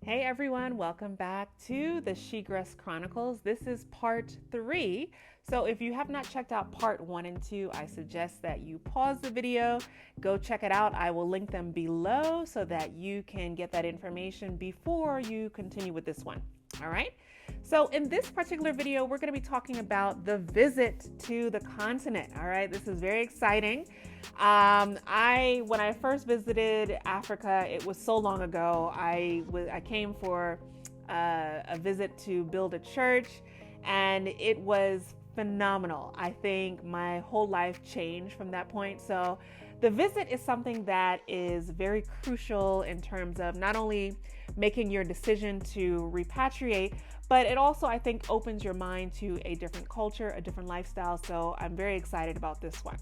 Hey everyone, welcome back to the SHEgress Chronicles. This is part 3. So if you have not checked out part 1 and 2, I suggest that you pause the video, go check it out. I will link them below so that you can get that information before you continue with this one. All right. So in this particular video, we're going to be talking about the visit to the continent. All right. This is very exciting. When I first visited Africa, it was so long ago. I came for a visit to build a church, and it was phenomenal. I think my whole life changed from that point. So the visit is something that is very crucial in terms of not only making your decision to repatriate, but it also, I think, opens your mind to a different culture, a different lifestyle. So I'm very excited about this one.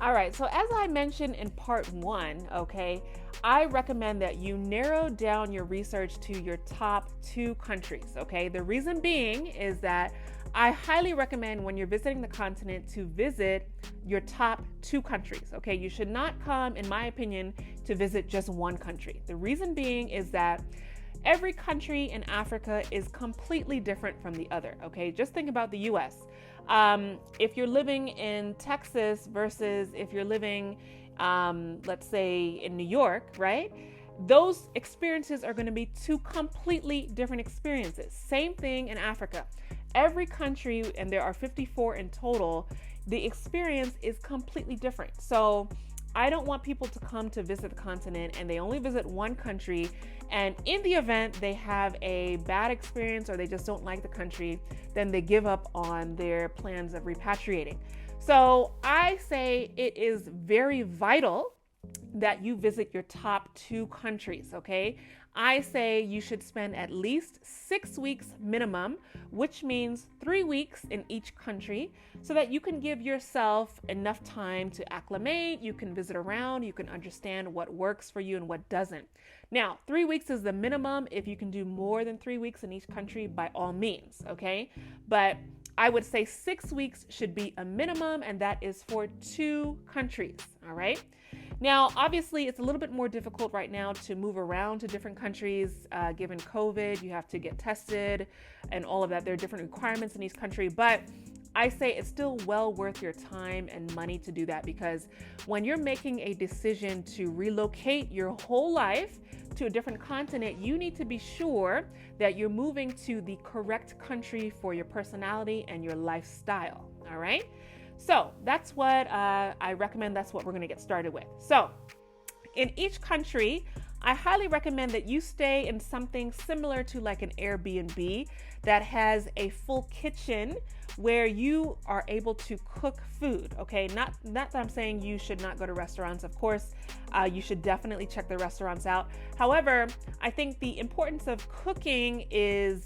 All right, so as I mentioned in part 1, okay, I recommend that you narrow down your research to your top 2 countries, okay? The reason being is that I highly recommend when you're visiting the continent to visit your top 2 countries, okay? You should not come, in my opinion, to visit just one country. The reason being is that every country in Africa is completely different from the other, okay? Just think about the US. If you're living in Texas versus if you're living, let's say, in New York, right? Those experiences are going to be 2 completely different experiences. Same thing in Africa. Every country, and there are 54 in total, the experience is completely different. So I don't want people to come to visit the continent and they only visit one country, and in the event they have a bad experience or they just don't like the country, then they give up on their plans of repatriating. So I say it is very vital that you visit your top 2 countries, okay? I say you should spend at least 6 weeks minimum, which means 3 weeks in each country, so that you can give yourself enough time to acclimate, you can visit around, you can understand what works for you and what doesn't. Now, 3 weeks is the minimum. If you can do more than 3 weeks in each country, by all means, okay? But I would say 6 weeks should be a minimum, and that is for 2 countries, all right? Now, obviously, it's a little bit more difficult right now to move around to different countries. Given COVID, you have to get tested and all of that. There are different requirements in each country, but I say it's still well worth your time and money to do that, because when you're making a decision to relocate your whole life to a different continent, you need to be sure that you're moving to the correct country for your personality and your lifestyle, all right? So that's what I recommend. That's what we're going to get started with. So in each country, I highly recommend that you stay in something similar to like an Airbnb that has a full kitchen where you are able to cook food, okay? Not that I'm saying you should not go to restaurants. Of course, you should definitely check the restaurants out. However, I think the importance of cooking is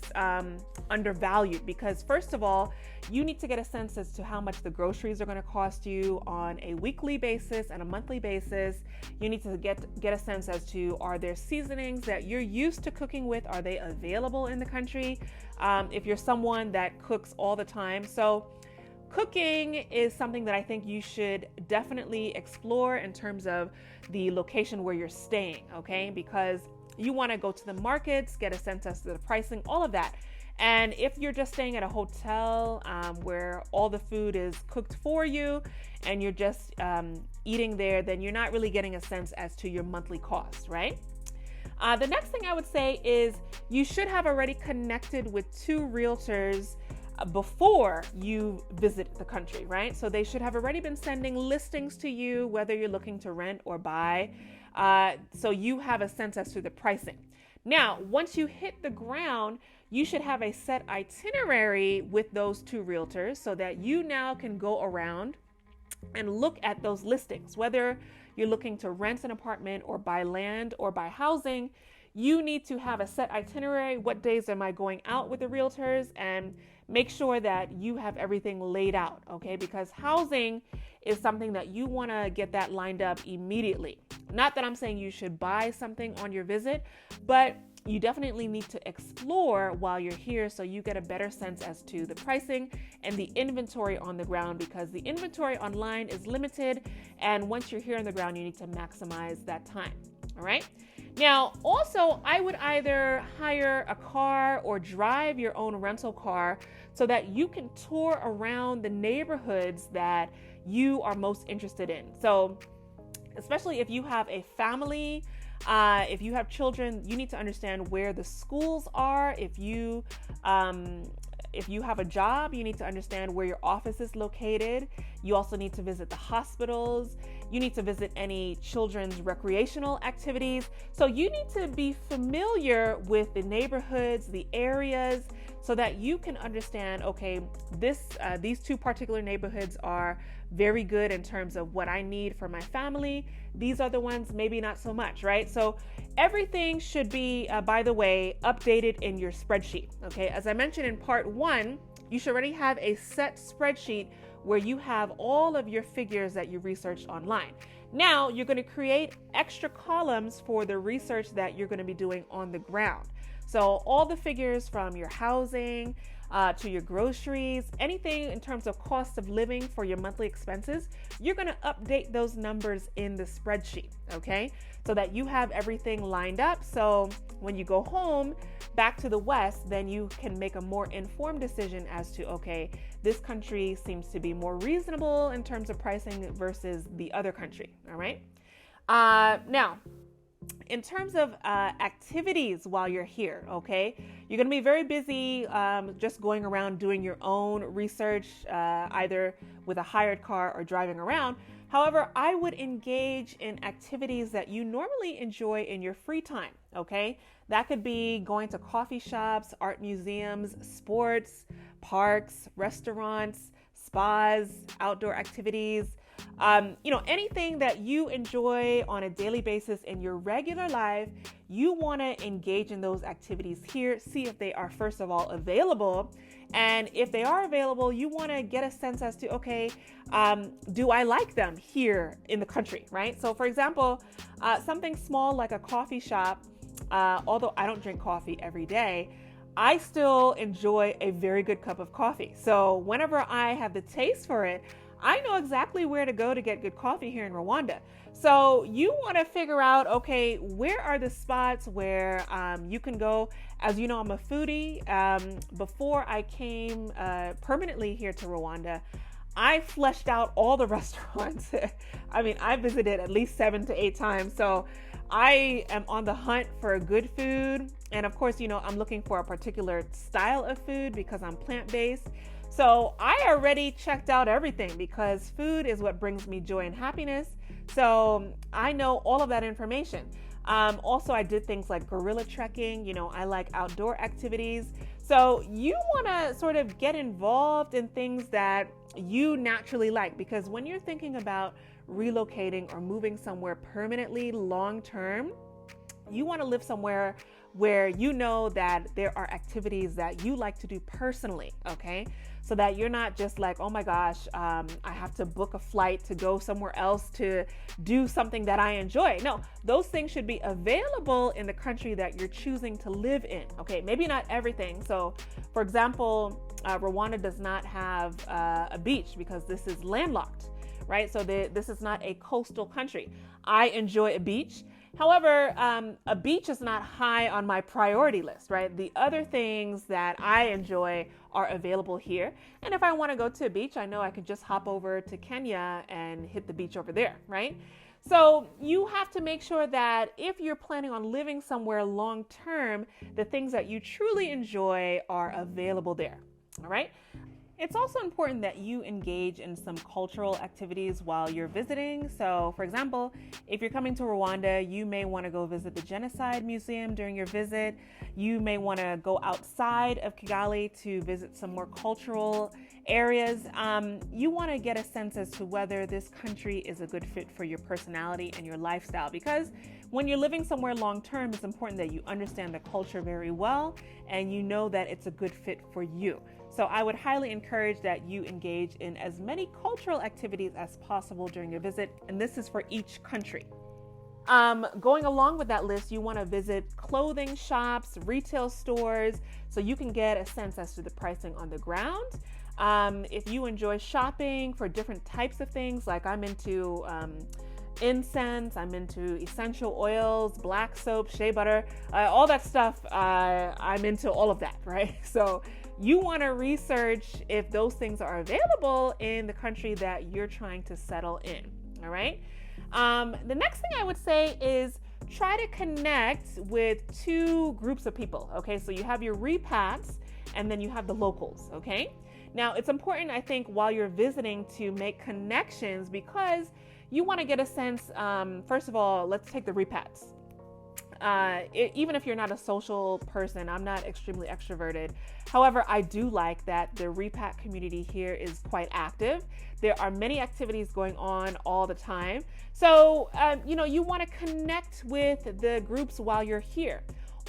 undervalued, because first of all, you need to get a sense as to how much the groceries are going to cost you on a weekly basis and a monthly basis. You need to get a sense as to, are there seasonings that you're used to cooking with? Are they available in the country? If you're someone that cooks all the time. So cooking is something that I think you should definitely explore in terms of the location where you're staying, okay? Because you want to go to the markets, get a sense as to the pricing, all of that. And if you're just staying at a hotel where all the food is cooked for you and you're just eating there, then you're not really getting a sense as to your monthly cost, right? The next thing I would say is you should have already connected with 2 realtors before you visit the country, right? So they should have already been sending listings to you, whether you're looking to rent or buy, so you have a sense as to the pricing. Now, once you hit the ground, you should have a set itinerary with those 2 realtors so that you now can go around and look at those listings. Whether you're looking to rent an apartment or buy land or buy housing, you need to have a set itinerary. What days am I going out with the realtors? And make sure that you have everything laid out, okay? Because housing is something that you want to get that lined up immediately. Not that I'm saying you should buy something on your visit, but you definitely need to explore while you're here so you get a better sense as to the pricing and the inventory on the ground, because the inventory online is limited, and once you're here on the ground, you need to maximize that time. All right. Now, also, I would either hire a car or drive your own rental car so that you can tour around the neighborhoods that you are most interested in. So, especially if you have a family, if you have children, you need to understand where the schools are. If you have a job, you need to understand where your office is located. You also need to visit the hospitals. You need to visit any children's recreational activities. So you need to be familiar with the neighborhoods, the areas, so that you can understand, okay, these two particular neighborhoods are very good in terms of what I need for my family. These are the ones maybe not so much, right? So everything should be, by the way, updated in your spreadsheet, okay? As I mentioned in part 1, you should already have a set spreadsheet where you have all of your figures that you researched online. Now you're going to create extra columns for the research that you're going to be doing on the ground. So all the figures from your housing to your groceries, anything in terms of cost of living for your monthly expenses, you're going to update those numbers in the spreadsheet, okay? So that you have everything lined up. So when you go home back to the West, then you can make a more informed decision as to, okay, this country seems to be more reasonable in terms of pricing versus the other country, all right? Now, in terms of activities while you're here, okay, you're going to be very busy just going around doing your own research, either with a hired car or driving around. However, I would engage in activities that you normally enjoy in your free time, okay? That could be going to coffee shops, art museums, sports, parks, restaurants, spas, outdoor activities. Anything that you enjoy on a daily basis in your regular life, you want to engage in those activities here, see if they are, first of all, available. And if they are available, you want to get a sense as to, okay, do I like them here in the country, right? So for example, something small like a coffee shop, although I don't drink coffee every day, I still enjoy a very good cup of coffee. So whenever I have the taste for it, I know exactly where to go to get good coffee here in Rwanda. So you want to figure out, okay, where are the spots where you can go? As you know, I'm a foodie. Before I came permanently here to Rwanda, I fleshed out all the restaurants. I mean, I visited at least 7 to 8 times. So I am on the hunt for good food. And of course, I'm looking for a particular style of food because I'm plant-based. So I already checked out everything because food is what brings me joy and happiness. So I know all of that information. Also, I did things like gorilla trekking. I like outdoor activities. So you want to sort of get involved in things that you naturally like, because when you're thinking about relocating or moving somewhere permanently long term, you want to live somewhere where you know that there are activities that you like to do personally, okay? So that you're not just like, oh my gosh, I have to book a flight to go somewhere else to do something that I enjoy. No, those things should be available in the country that you're choosing to live in, okay? Maybe not everything. So, for example, Rwanda does not have a beach because this is landlocked, right? So this is not a coastal country. I enjoy a beach. However, a beach is not high on my priority list, right? The other things that I enjoy are available here. And if I want to go to a beach, I know I could just hop over to Kenya and hit the beach over there, right? So you have to make sure that if you're planning on living somewhere long term, the things that you truly enjoy are available there, all right? It's also important that you engage in some cultural activities while you're visiting. So, for example, if you're coming to Rwanda, you may want to go visit the Genocide Museum during your visit. You may want to go outside of Kigali to visit some more cultural areas. You want to get a sense as to whether this country is a good fit for your personality and your lifestyle, because when you're living somewhere long term, it's important that you understand the culture very well and you know that it's a good fit for you. So I would highly encourage that you engage in as many cultural activities as possible during your visit, and this is for each country. Going along with that list, you want to visit clothing shops, retail stores, so you can get a sense as to the pricing on the ground. If you enjoy shopping for different types of things, like I'm into incense, I'm into essential oils, black soap, shea butter, all that stuff. I'm into all of that, right? So you want to research if those things are available in the country that you're trying to settle in. All right. The next thing I would say is try to connect with two groups of people. Okay. So you have your repats and then you have the locals. Okay. Now it's important, I think, while you're visiting to make connections because you want to get a sense. First of all, let's take the repats. Even if you're not a social person, I'm not extremely extroverted. However, I do like that the repat community here is quite active. There are many activities going on all the time. So, you want to connect with the groups while you're here.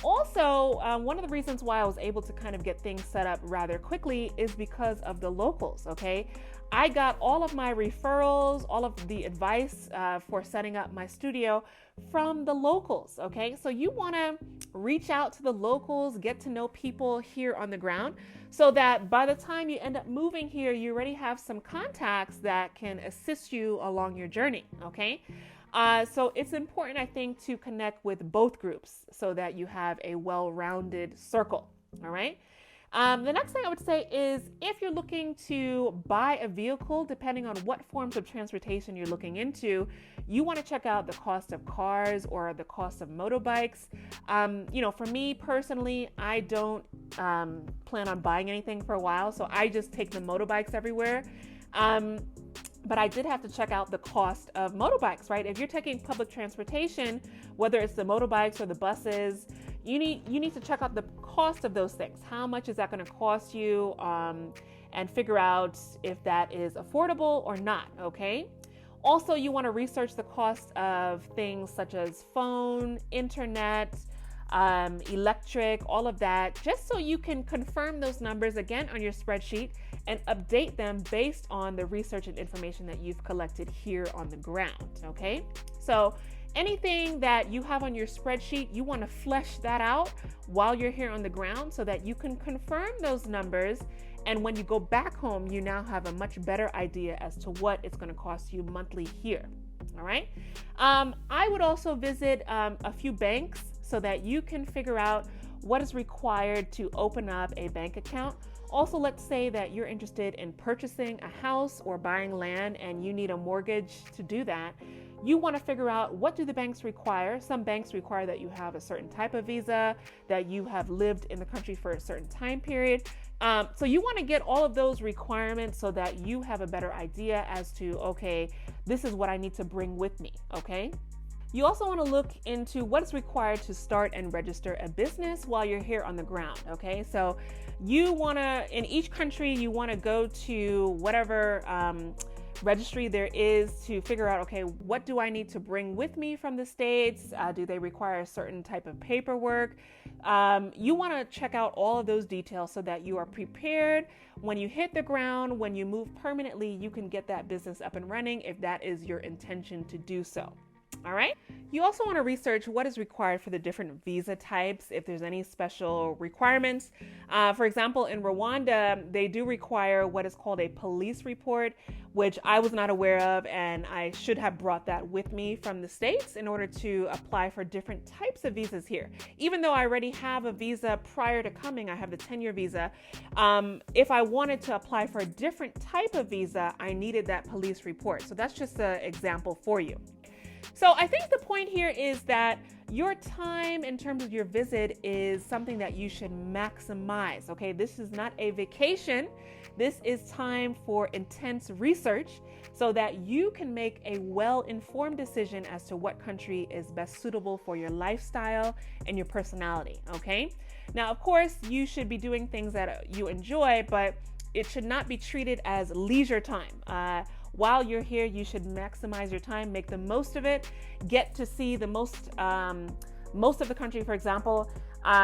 Also, one of the reasons why I was able to kind of get things set up rather quickly is because of the locals, okay? I got all of my referrals, all of the advice for setting up my studio from the locals, okay? So you want to reach out to the locals, get to know people here on the ground so that by the time you end up moving here, you already have some contacts that can assist you along your journey, okay? So it's important, I think, to connect with both groups so that you have a well-rounded circle, all right? The next thing I would say is if you're looking to buy a vehicle, depending on what forms of transportation you're looking into, you want to check out the cost of cars or the cost of motorbikes. For me personally, I don't plan on buying anything for a while, so I just take the motorbikes everywhere. But I did have to check out the cost of motorbikes, right? If you're taking public transportation, whether it's the motorbikes or the buses, you need to check out the cost of those things. How much is that going to cost you? And figure out if that is affordable or not, okay? Also, you want to research the cost of things such as phone, internet, electric, all of that, just so you can confirm those numbers again on your spreadsheet and update them based on the research and information that you've collected here on the ground, okay? So anything that you have on your spreadsheet, you want to flesh that out while you're here on the ground so that you can confirm those numbers. And when you go back home, you now have a much better idea as to what it's going to cost you monthly here. All right. I would also visit a few banks so that you can figure out what is required to open up a bank account. Also, let's say that you're interested in purchasing a house or buying land and you need a mortgage to do that. You want to figure out what do the banks require. Some banks require that you have a certain type of visa, that you have lived in the country for a certain time period. So you want to get all of those requirements so that you have a better idea as to, okay, this is what I need to bring with me, okay? You also want to look into what is required to start and register a business while you're here on the ground, okay? So you want to, in each country, you want to go to whatever registry there is to figure out, okay, what do I need to bring with me from the States? Do they require a certain type of paperwork? You want to check out all of those details so that you are prepared. When you hit the ground, when you move permanently, you can get that business up and running if that is your intention to do so. All right. You also want to research what is required for the different visa types, if there's any special requirements. For example, in Rwanda, they do require what is called a police report, which I was not aware of, and I should have brought that with me from the States in order to apply for different types of visas here. Even though I already have a visa prior to coming, I have the 10-year visa. If I wanted to apply for a different type of visa, I needed that police report. So that's just an example for you. So I think the point here is that your time in terms of your visit is something that you should maximize, okay? This is not a vacation. This is time for intense research so that you can make a well-informed decision as to what country is best suitable for your lifestyle and your personality, okay? Now, of course, you should be doing things that you enjoy, but it should not be treated as leisure time. While you're here, you should maximize your time, make the most of it, get to see the most of the country. For example,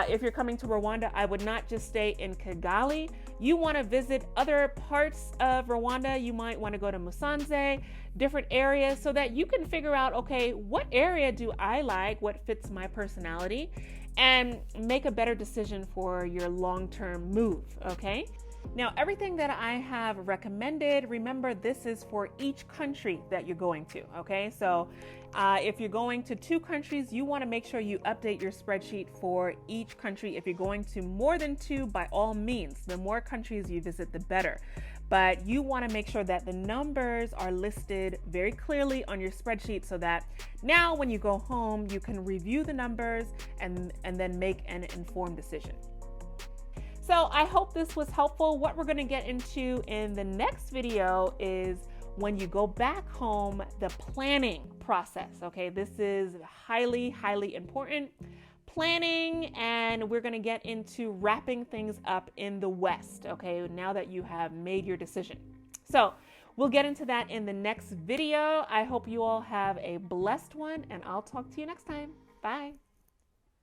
if you're coming to Rwanda, I would not just stay in Kigali. You want to visit other parts of Rwanda. You might want to go to Musanze, different areas, so that you can figure out, okay, what area do I like, what fits my personality, and make a better decision for your long-term move, okay? Now, everything that I have recommended, remember, this is for each country that you're going to, okay? So if you're going to 2 countries, you want to make sure you update your spreadsheet for each country. If you're going to more than 2, by all means, the more countries you visit, the better. But you want to make sure that the numbers are listed very clearly on your spreadsheet so that now when you go home, you can review the numbers and then make an informed decision. So I hope this was helpful. What we're going to get into in the next video is when you go back home, the planning process. Okay, this is highly, highly important. Planning, and we're going to get into wrapping things up in the West. Okay, now that you have made your decision. So we'll get into that in the next video. I hope you all have a blessed one, and I'll talk to you next time. Bye.